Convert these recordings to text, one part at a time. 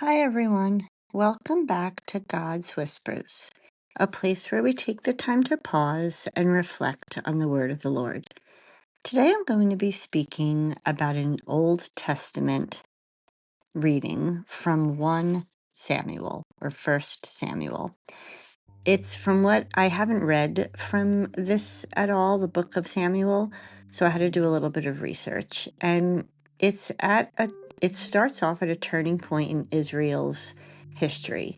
Hi, everyone. Welcome back to God's Whispers, a place where we take the time to pause and reflect on the word of the Lord. Today, I'm going to be speaking about an Old Testament reading from 1 Samuel or 1 Samuel. It's from what I haven't read from this at all, the book of Samuel, so I had to do a little bit of research. And it starts off at a turning point in Israel's history.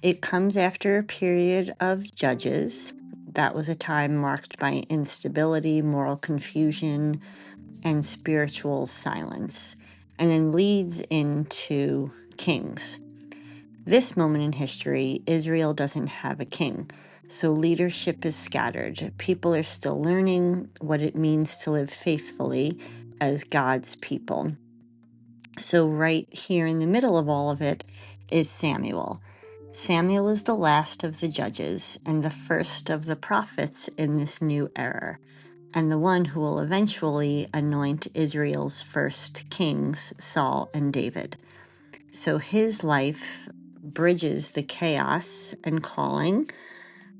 It comes after a period of judges. That was a time marked by instability, moral confusion, and spiritual silence, and then leads into kings. This moment in history, Israel doesn't have a king, so leadership is scattered. People are still learning what it means to live faithfully as God's people. So, right here in the middle of all of it is Samuel. Samuel is the last of the judges and the first of the prophets in this new era, and the one who will eventually anoint Israel's first kings, Saul and David. So his life bridges the chaos and calling.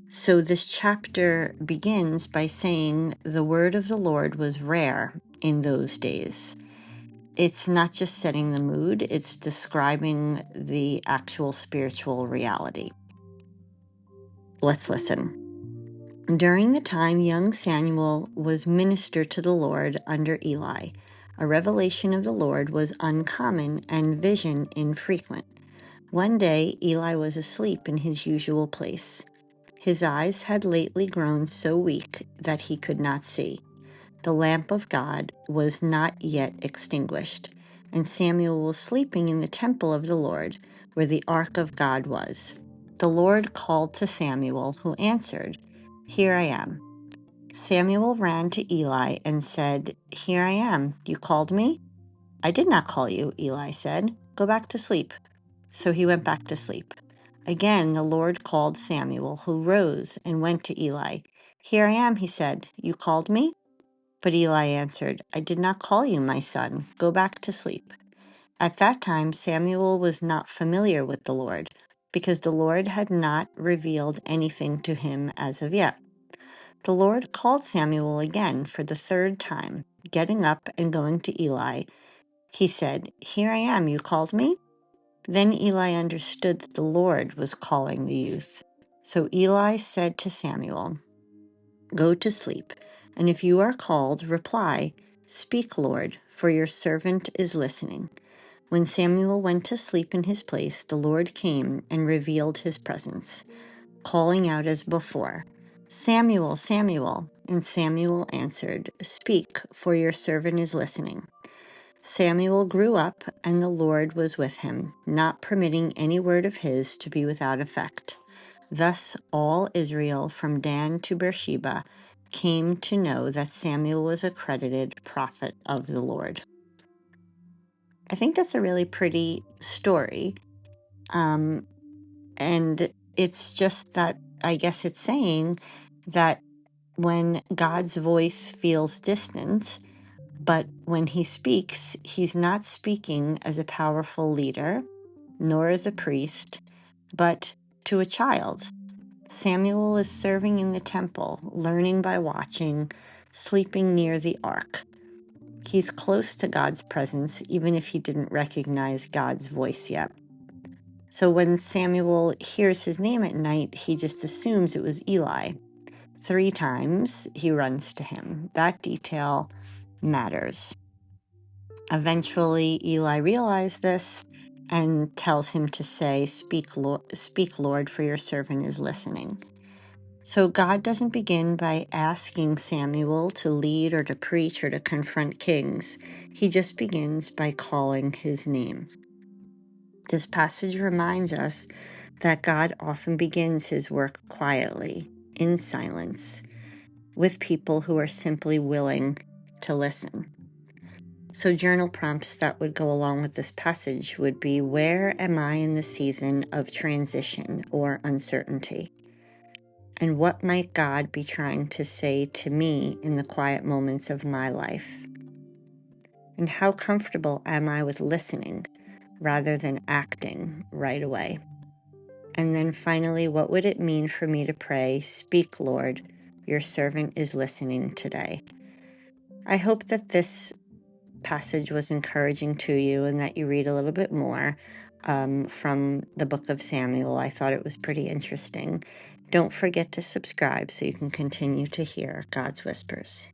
So this chapter begins by saying the word of the Lord was rare in those days. It's not just setting the mood, it's describing the actual spiritual reality. Let's listen. During the time young Samuel was minister to the Lord under Eli, a revelation of the Lord was uncommon and vision infrequent. One day Eli was asleep in his usual place. His eyes had lately grown so weak that he could not see. The lamp of God was not yet extinguished, and Samuel was sleeping in the temple of the Lord, where the ark of God was. The Lord called to Samuel, who answered, "Here I am." Samuel ran to Eli and said, "Here I am. You called me?" "I did not call you," Eli said. "Go back to sleep." So he went back to sleep. Again, the Lord called Samuel, who rose and went to Eli. "Here I am," he said. "You called me?" But Eli answered, "I did not call you, my son. Go back to sleep." At that time, Samuel was not familiar with the Lord, because the Lord had not revealed anything to him as of yet. The Lord called Samuel again for the third time. Getting up and going to Eli, he said, "Here I am. You called me?" Then Eli understood that the Lord was calling the youth. So Eli said to Samuel, "Go to sleep, and if you are called, reply, 'Speak, Lord, for your servant is listening.'" When Samuel went to sleep in his place, the Lord came and revealed his presence, calling out as before, "Samuel, Samuel." And Samuel answered, "Speak, for your servant is listening." Samuel grew up, and the Lord was with him, not permitting any word of his to be without effect. Thus all Israel from Dan to Beersheba came to know that Samuel was a credited prophet of the Lord. I think that's a really pretty story. And it's just that, I guess it's saying that when God's voice feels distant, but when he speaks, he's not speaking as a powerful leader, nor as a priest, but to a child. Samuel is serving in the temple, learning by watching, sleeping near the ark. He's close to God's presence, even if he didn't recognize God's voice yet. So when Samuel hears his name at night, he just assumes it was Eli. 3 times he runs to him. That detail matters. Eventually, Eli realized this and tells him to say, speak, Lord, for your servant is listening." So God doesn't begin by asking Samuel to lead or to preach or to confront kings. He just begins by calling his name. This passage reminds us that God often begins his work quietly, in silence, with people who are simply willing to listen. So journal prompts that would go along with this passage would be, where am I in the season of transition or uncertainty? And what might God be trying to say to me in the quiet moments of my life? And how comfortable am I with listening, rather than acting right away. And then finally, what would it mean for me to pray, "Speak, Lord, your servant is listening today"? I hope that this passage was encouraging to you and that you read a little bit more from the book of Samuel. I thought it was pretty interesting. Don't forget to subscribe so you can continue to hear God's whispers.